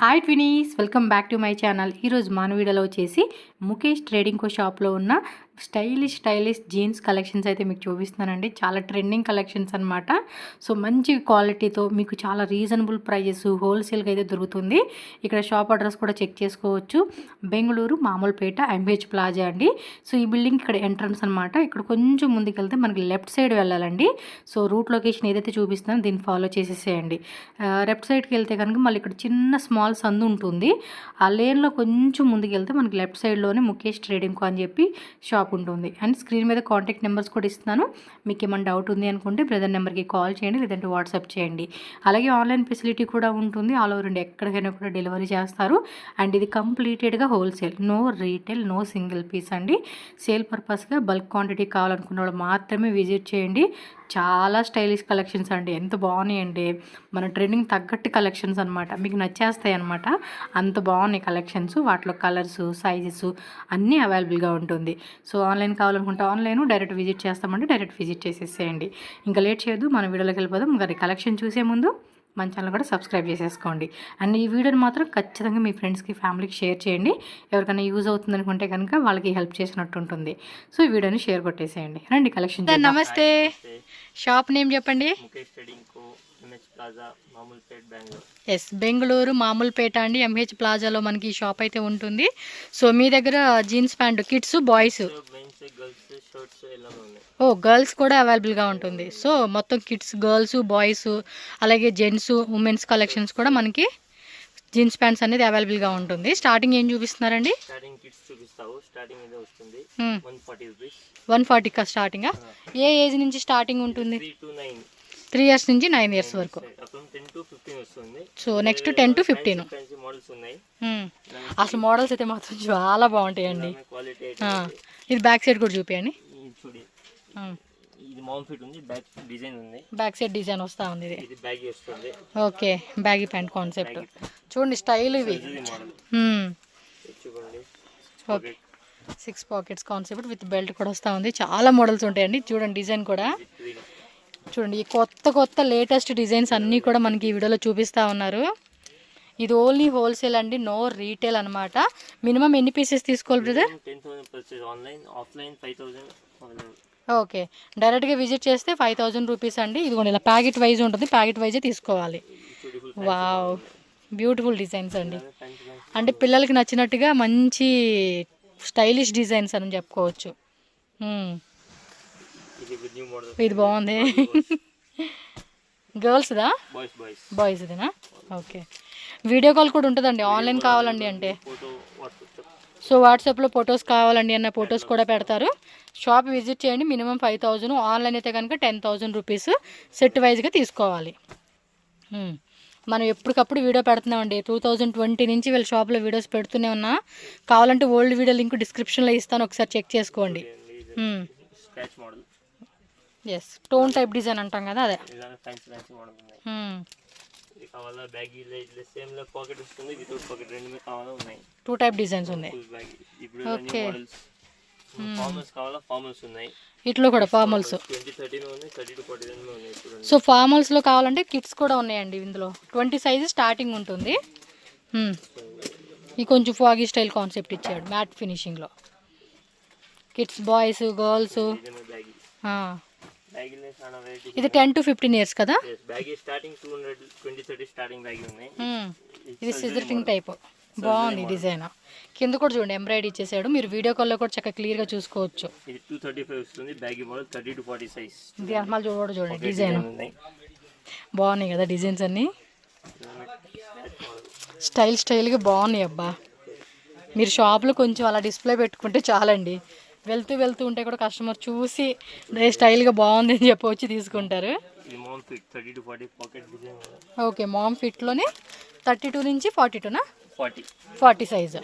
Hi twinnies, welcome back to my channel. ఈరోజు మన వీడియోలో వచ్చేసి ముఖేష్ ట్రేడింగ్ కో షాప్లో ఉన్న స్టైలిష్ జీన్స్ కలెక్షన్స్ అయితే మీకు చూపిస్తున్నానండి. చాలా ట్రెండింగ్ కలెక్షన్స్ అనమాట. సో మంచి క్వాలిటీతో మీకు చాలా రీజనబుల్ ప్రైజెస్ హోల్సేల్గా అయితే దొరుకుతుంది. ఇక్కడ షాప్ అడ్రస్ కూడా చెక్ చేసుకోవచ్చు. బెంగళూరు మామూలుపేట ఎంబీహెచ్ ప్లాజా అండి. సో ఈ బిల్డింగ్ ఇక్కడ ఎంట్రన్స్ అనమాట. ఇక్కడ కొంచెం ముందుకెళ్తే మనకి లెఫ్ట్ సైడ్ వెళ్ళాలండి. సో రూట్ లొకేషన్ ఏదైతే చూపిస్తున్నానో దీన్ని ఫాలో చేసేసేయండి. లెఫ్ట్ సైడ్కి వెళ్తే కనుక మళ్ళీ ఇక్కడ చిన్న స్మాల్ సందు ఉంటుంది. ఆ లేన్లో కొంచెం ముందుకెళ్తే మనకి లెఫ్ట్ సైడ్లోనే ముఖేష్ ట్రేడింగ్ కో అని చెప్పి షాప్ ఉంటుంది. అండ్ స్క్రీన్ మీద కాంటాక్ట్ నెంబర్స్ కూడా ఇస్తున్నాను. మీకు ఏమైనా డౌట్ ఉంది అనుకుంటే బ్రదర్ నెంబర్కి కాల్ చేయండి, లేదంటే వాట్సాప్ చేయండి. అలాగే ఆన్లైన్ ఫెసిలిటీ కూడా ఉంటుంది. ఆల్ ఓవర్ ఇండియా ఎక్కడికైనా కూడా డెలివరీ చేస్తారు. అండ్ ఇది కంప్లీటెడ్గా wholesale, no retail, no single piece అండి. సేల్ పర్పస్గా బల్క్ క్వాంటిటీ కావాలనుకున్న వాళ్ళు మాత్రమే విజిట్ చేయండి. చాలా స్టైలిష్ కలెక్షన్స్ అండి, ఎంత బాగున్నాయండి. మన ట్రెండింగ్ తగ్గట్టు కలెక్షన్స్ అనమాట, మీకు నచ్చేస్తాయి అనమాట. అంత బాగున్నాయి కలెక్షన్స్. వాటిలో కలర్స్, సైజెస్ అన్నీ అవైలబుల్గా ఉంటుంది. సో ఆన్లైన్ కావాలనుకుంటే ఆన్లైన్, డైరెక్ట్ విజిట్ చేస్తామంటే డైరెక్ట్ విజిట్ చేసేసేయండి. ఇంకా లేట్ చేయొద్దు, మన వీడియోలోకి వెళ్ళిపోదాం. ఇంకా కలెక్షన్ చూసే ముందు మన ఛానల్ కూడా సబ్స్క్రైబ్ చేసేసుకోండి. అండ్ ఈ వీడియోని మాత్రం ఖచ్చితంగా మీ ఫ్రెండ్స్కి, ఫ్యామిలీకి షేర్ చేయండి. ఎవరికైనా యూజ్ అవుతుంది అనుకుంటే కనుక వాళ్ళకి హెల్ప్ చేసినట్టు ఉంటుంది. సో ఈ వీడియోని షేర్ కొట్టేసేయండి. రండి కలెక్షన్. నమస్తే, షాప్ నేమ్ చెప్పండి. ఎస్, బెంగళూరు మామూలుపేట అండి, ఎంహెచ్ ప్లాజాలో మనకి ఈ షాప్ అయితే ఉంటుంది. సో మీ దగ్గర jeans pant kids, boys, girls కూడా అవైలబుల్గా ఉంటుంది. సో మొత్తం కిడ్స్, గర్ల్స్, బాయ్స్, అలాగే జెంట్స్, ఉమెన్స్ కలెక్షన్స్ కూడా మనకి జీన్స్ ప్యాంట్స్ అనేది అవైలబుల్గా ఉంటుంది. స్టార్టింగ్ ఏం చూపిస్తున్నారండి? 140 స్టార్టింగ్. ఏ ఏజ్ నుంచి స్టార్టింగ్ ఉంటుంది? 3 years నుంచి 9 years వరకు. So next 10 to 15. అసలు మోడల్స్ అయితే మాత్రం చాలా బాగుంటాయండి. ఇది బ్యాక్ సైడ్ కూడా చూపించండి. బ్యాక్ సైడ్ డిజైన్ వస్తా ఉంది. ఇది ఓకే, బ్యాగీ ప్యాంట్ కాన్సెప్ట్ చూడండి, స్టైల్ ఇవి. Okay, 6 pockets concept with belt కూడా వస్తూ ఉంది. చాలా మోడల్స్ ఉంటాయండి. చూడండి డిజైన్ కూడా చూడండి. ఈ కొత్త లేటెస్ట్ డిజైన్స్ అన్నీ కూడా మనకి ఈ వీడియోలో చూపిస్తూ ఉన్నారు. ఇది ఓన్లీ హోల్సేల్ అండి, నో రీటైల్ అనమాట. మినిమం ఎన్ని పీసెస్ తీసుకోవాలి బ్రదర్? ఓకే, డైరెక్ట్గా విజిట్ చేస్తే 5000 రూపీస్ అండి. ఇది కూడా ఇలా ప్యాకెట్ వైజ్ ఉంటుంది, ప్యాకెట్ వైజే తీసుకోవాలి. వావ్, బ్యూటిఫుల్ డిజైన్స్ అండి. అంటే పిల్లలకి నచ్చినట్టుగా మంచి స్టైలిష్ డిజైన్స్ అని చెప్పుకోవచ్చు. ఇది బాగుంది. గర్ల్స్దా, బాయ్స్దేనా? ఓకే, వీడియో కాల్ కూడా ఉంటుందండి ఆన్లైన్ కావాలండి అంటే. సో వాట్సాప్లో ఫొటోస్ కావాలండి అన్న ఫొటోస్ కూడా పెడతారు. షాప్ విజిట్ చేయండి. మినిమం 5000, ఆన్లైన్ అయితే కనుక 10,000 రూపీస్ సెట్ వైజ్గా తీసుకోవాలి. మనం ఎప్పటికప్పుడు వీడియో పెడుతున్నామండి. 2020 నుంచి వీళ్ళ షాప్లో వీడియోస్ పెడుతూనే ఉన్నా. కావాలంటే ఓల్డ్ వీడియో లింక్ డిస్క్రిప్షన్లో ఇస్తాను, ఒకసారి చెక్ చేసుకోండి. ఎస్, టోన్ టైప్ డిజైన్ అంటాం కదా, అదే. 2 టైప్ డిజైన్స్ ఉన్నాయి. ఓకే, ఇట్లో కూడా ఫార్మల్స్. సో ఫార్మల్స్లో కావాలంటే కిడ్స్ కూడా ఉన్నాయండి. ఇందులో 20 సైజు స్టార్టింగ్ ఉంటుంది. ఈ కొంచెం ఫాగీ స్టైల్ కాన్సెప్ట్ ఇచ్చాడు, మ్యాట్ ఫినిషింగ్లో. Kids, boys, girls. ఇది 10 to 15 years కదా. ఇది సిజరింగ్ టైప్, బాగుంది డిజైన్. కింద కూడా చూడండి ఎంబ్రాయిడరీ ఇచ్చేసాడు. మీరు వీడియో కాల్లో కూడా చక్కగా క్లియర్గా చూసుకోవచ్చు. ఇది అమ్మాయిలు చూడండి డిజైన్ బాగున్నాయి కదా. డిజైన్స్ అన్నీ స్టైల్గా బాగున్నాయి అబ్బా. మీరు షాప్లో కొంచెం అలా డిస్ప్లే పెట్టుకుంటే చాలండి. వెళ్తూ ఉంటే కూడా కస్టమర్ చూసి స్టైల్గా బాగుంది అని చెప్పి వచ్చి తీసుకుంటారు. ఓకే, మామ్ ఫిట్లోనే 32 నుంచి 42నా? 40 సైజు.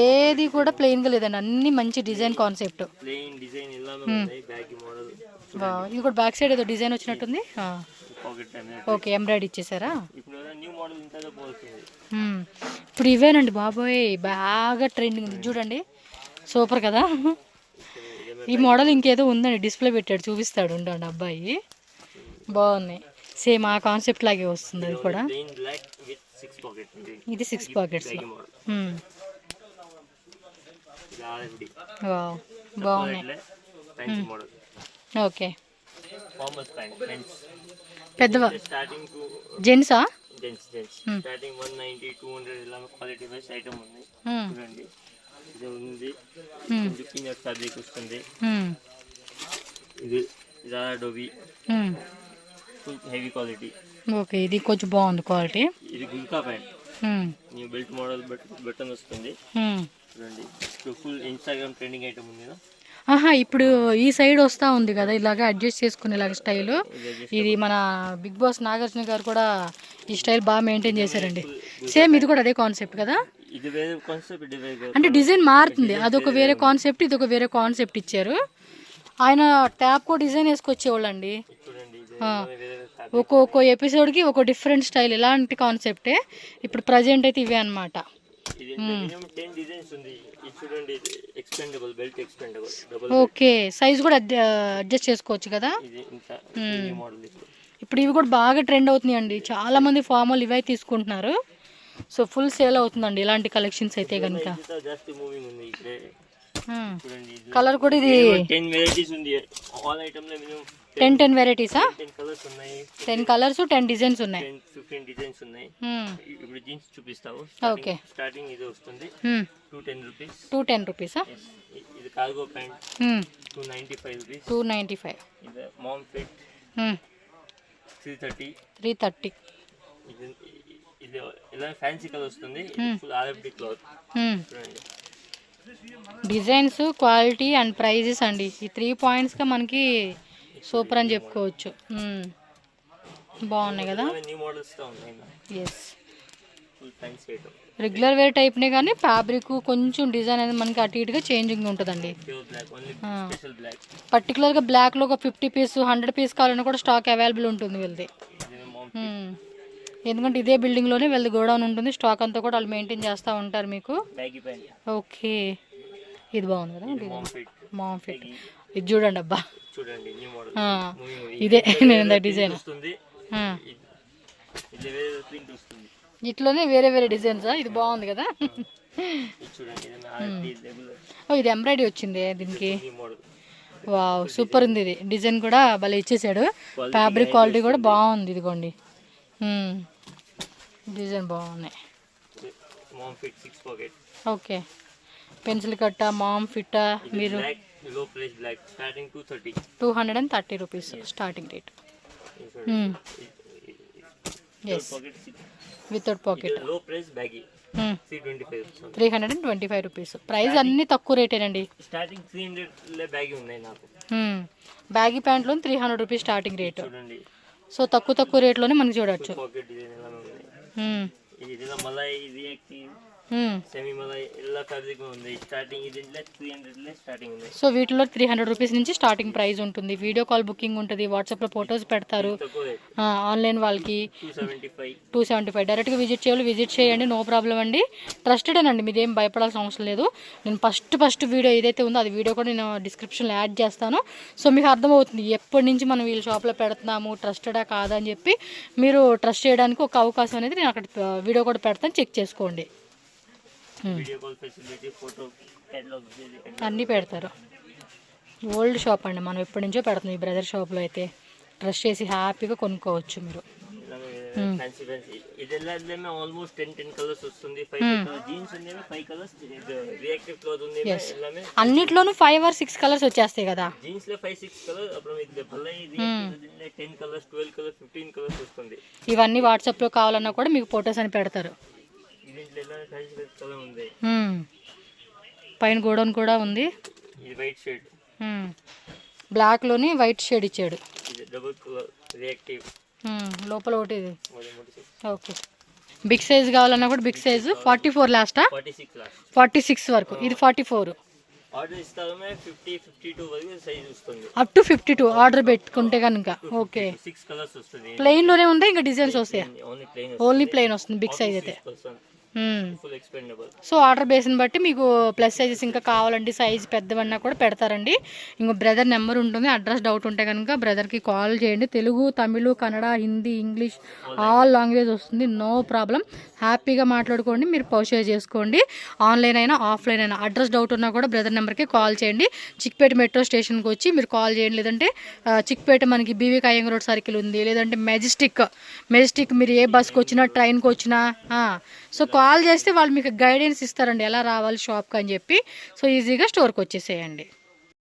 ఏది కూడా ప్లెయిన్గా లేదండి, అన్ని మంచి డిజైన్ కాన్సెప్ట్. ఇది కూడా బ్యాక్ సైడ్ ఏదో డిజైన్ వచ్చినట్టుంది. ఓకే, ఎంబ్రాయిడరీ ఇచ్చేసారా? ఇప్పుడు ఇవేనండి బాబోయ్, బాగా ట్రెండింగ్ ఉంది చూడండి. సూపర్ కదా. ఈ మోడల్ ఇంకేదో ఉందండి, డిస్ప్లే పెట్టాడు, చూపిస్తాడు ఉండండి అబ్బాయి. బాగున్నాయి, సేమ్ ఆ కాన్సెప్ట్ లాగే వస్తుంది అది కూడా. ఇది 6 పాకెట్స్. బాగున్నాయి. ఓకే, పెద్దవా జెంట్సా? స్టార్టింగ్ 190 200 ఇలా క్వాలిటీ వైస్ ఐటమ్ ఉంది చూడండి. ఇది ఉంది, ఇది పీనట్ ఫ్యాబ్రిక్ వస్తుంది. ఇది Zara dobby full heavy quality. Okay, ఇది కొంచెం బాగుంది క్వాలిటీ. ఇది గుల్కా pant, new belt model button వస్తుంది చూడండి. ఫుల్ ఇన్స్టాగ్రామ్ ట్రెండింగ్ ఐటమ్ ఉంది కదా. ఇప్పుడు ఈ సైడ్ వస్తూ ఉంది కదా, ఇలాగ అడ్జస్ట్ చేసుకునేలాగా స్టైల్. ఇది మన బిగ్ బాస్ నాగార్జున గారు కూడా ఈ స్టైల్ బాగా మెయింటైన్ చేశారండి. సేమ్ ఇది కూడా అదే కాన్సెప్ట్ కదా, ఇది వేరే కాన్సెప్ట్. అంటే డిజైన్ మారుతుంది, అదొక వేరే కాన్సెప్ట్, ఇది ఒక వేరే కాన్సెప్ట్ ఇచ్చారు. ఆయన ట్యాప్ కో డిజైన్ వేసుకొచ్చేవాళ్ళు అండి. ఒక్కొక్క ఎపిసోడ్కి ఒక డిఫరెంట్ స్టైల్, ఇలాంటి కాన్సెప్టే. ఇప్పుడు ప్రజెంట్ అయితే ఇవే అనమాట. ఓకే, సైజ్ కూడా అడ్జస్ట్ చేసుకోవచ్చు కదా. ఇప్పుడు ఇవి కూడా బాగా ట్రెండ్ అవుతున్నాయండి, చాలా మంది ఫార్మల్ ఇవే తీసుకుంటున్నారు. సో ఫుల్ సేల్ అవుతుందండి ఇలాంటి కలెక్షన్స్ అయితే కనుక. కలర్ కూడా ఇది 10 వెరైటీస్ ఉంది. ఆల్ ఐటమ్ లో మినిమం 10 వెరైటీసా? 10 కలర్స్ ఉన్నాయి, 10 కలర్స్ 10 డిజైన్స్ ఉన్నాయి, 15 డిజైన్స్ ఉన్నాయి. ఇప్పుడు జీన్స్ చూపిస్తావు. ఓకే, స్టార్టింగ్ ఇది వస్తుంది 210 రూపీస్. 210 రూపీసా? ఇది కార్గో ప్యాంట్ 295 రూపీస్. 295. ఇది మామ్ ఫిట్ 330. ఇది ఇలా ఫ్యాన్సీ కలర్ వస్తుంది, ఫుల్ ఆర్ఎఫ్డి క్లాత్ చూడండి. డిజైన్స్, క్వాలిటీ అండ్ ప్రైజెస్ అండి, ఈ 3 పాయింట్స్గా మనకి సూపర్ అని చెప్పుకోవచ్చు. బాగున్నాయి కదా. ఎస్, రెగ్యులర్ వేర్ టైప్నే కానీ ఫ్యాబ్రిక్ కొంచెం డిజైన్ అనేది మనకి అటు ఇటుగా చేంజింగ్ ఉంటుందండి. పర్టికులర్గా బ్లాక్లో ఒక 50 పీస్ 100 పీస్ కావాలన్నా కూడా స్టాక్ అవైలబుల్ ఉంటుంది వీళ్ళది. ఎందుకంటే ఇదే బిల్డింగ్లోనే వీళ్ళది గోడౌన్ ఉంటుంది, స్టాక్ అంతా కూడా వాళ్ళు మెయింటైన్ చేస్తూ ఉంటారు మీకు. ఓకే, ఇది బాగుంది కదా మామ్ ఫిట్. ఇది చూడండి అబ్బా, ఇదే నేను డిజైన్. ఇట్లోనే వేరే వేరే డిజైన్సా? ఇది బాగుంది కదా. ఇది ఎంబ్రాయిడరీ వచ్చింది దీనికి. వావ్, సూపర్ ఉంది. ఇది డిజైన్ కూడా భలే ఇచ్చేసాడు, ఫ్యాబ్రిక్ క్వాలిటీ కూడా బాగుంది. ఇదిగోండి డిజైన్ బాగున్నాయి. Okay, pencil cut mom fit. మీరు 230 rupees starting rate. Yes, without pocket 325 rupees. Price అన్ని తక్కువ రేటేనండి. బ్యాగీ ప్యాంట్లో 300 రూపీస్ స్టార్టింగ్ రేటు. సో తక్కువ రేట్లోనే మనకి చూడవచ్చు. సో వీటిలో 300 రూపీస్ నుంచి స్టార్టింగ్ ప్రైస్ ఉంటుంది. వీడియో కాల్ బుకింగ్ ఉంటుంది, వాట్సాప్లో ఫొటోస్ పెడతారు. ఆన్లైన్ వాళ్ళకి 275. డైరెక్ట్గా విజిట్ చేయండి, నో ప్రాబ్లం అండి. ట్రస్టెడేనండి, మీదేం భయపడాల్సిన అవసరం లేదు. నేను ఫస్ట్ వీడియో ఏదైతే ఉందో అది వీడియో కూడా నేను డిస్క్రిప్షన్లో యాడ్ చేస్తాను. సో మీకు అర్థమవుతుంది ఎప్పటి నుంచి మనం వీళ్ళ షాప్లో పెడుతున్నాము, ట్రస్టెడా కాదా అని చెప్పి మీరు ట్రస్ట్ చేయడానికి ఒక అవకాశం అనేది నేను అక్కడ వీడియో కూడా పెడతాను, చెక్ చేసుకోండి. అన్నీ పెడతారు. ఓల్డ్ షాప్ అండి, మనం ఎప్పటి నుంచో పెడుతున్నాం. ఈ బ్రదర్ షాప్లో అయితే ట్రస్ట్ చేసి హ్యాపీగా కొనుక్కోవచ్చు మీరు. అన్నిట్లోనూ 5 or 6 కలర్స్ వచ్చేస్తాయి కదా. ఇవన్నీ వాట్సాప్లో కావాలన్నా కూడా మీకు ఫొటోస్ అని పెడతారు. పైన గోడౌన్ కూడా ఉంది. బ్లాక్ లోని వైట్ షేడ్ ఇచ్చాడు. లోపల ఒకటి ఇది. ఓకే, బిగ్ సైజ్ కావాలన్నా కూడా బిగ్ సైజ్ 44 లాస్టా? 46 వరకు. ఇది 44. అప్ టు 52 ఆర్డర్ పెట్టుకుంటే కనుక. ఓకే, ప్లెయిన్ లోనే ఉందా ఇంకా డిజైన్స్ వస్తాయా? ఓన్లీ ప్లెయిన్ వస్తుంది బిగ్ సైజ్ అయితే. Full expendable. సో ఆర్డర్ బేస్ని బట్టి మీకు ప్లస్ సైజెస్ ఇంకా కావాలండి, సైజ్ పెద్దవన్నా కూడా పెడతారండి. ఇంకో బ్రదర్ నెంబర్ ఉంటుంది, అడ్రస్ డౌట్ ఉంటే కనుక బ్రదర్కి కాల్ చేయండి. Telugu, Tamil, Kannada, Hindi, English all language వస్తుంది, నో ప్రాబ్లం. హ్యాపీగా మాట్లాడుకోండి, మీరు పర్చేజ్ చేసుకోండి. ఆన్లైన్ అయినా ఆఫ్లైన్ అయినా అడ్రస్ డౌట్ ఉన్నా కూడా బ్రదర్ నెంబర్కి కాల్ చేయండి. చిక్పేట మెట్రో స్టేషన్కి వచ్చి మీరు కాల్ చేయండి, లేదంటే చిక్పేట మనకి బీవీ కాయంగ్ రోడ్ సర్కిల్ ఉంది, లేదంటే మెజెస్టిక్ మీరు ఏ బస్కి వచ్చినా ట్రైన్కి వచ్చినా సో కాల్ చేస్తే వాళ్ళు మీకు గైడెన్స్ ఇస్తారండి ఎలా రావాలి షాప్కి అని చెప్పి. సో ఈజీగా స్టోర్కి వచ్చేసేయండి.